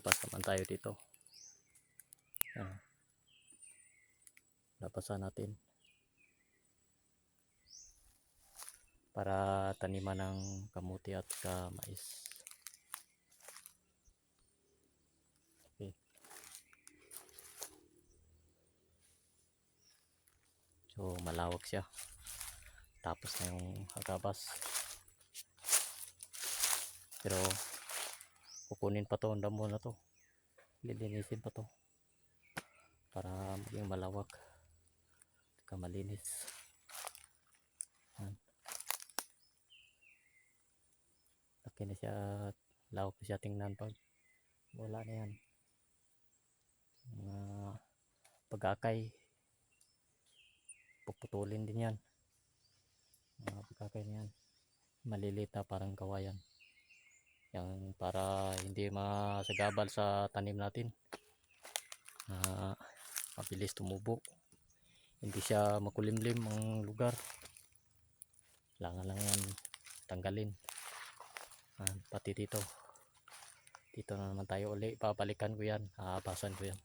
lapas naman tayo dito. Lapasan natin para taniman ng kamuti at mais. Okay. So malawak siya, tapos na yung hagabas, pero kukunin pa to, ang damo na to, lilinisin pa to para maging malawak at malinis. Laki na siya, lawak na siya tingnan pag wala na yan. Pag-akay, puputulin din yan. Pag-akay na yan, maliliit na parang kawayan yan, para hindi masagabal sa tanim natin. Mabilis tumubo, hindi siya makulimlim ang lugar. Kailangan lang yan tanggalin. Pati dito na naman tayo uli, babalikan ko yan, aabasan ko yan.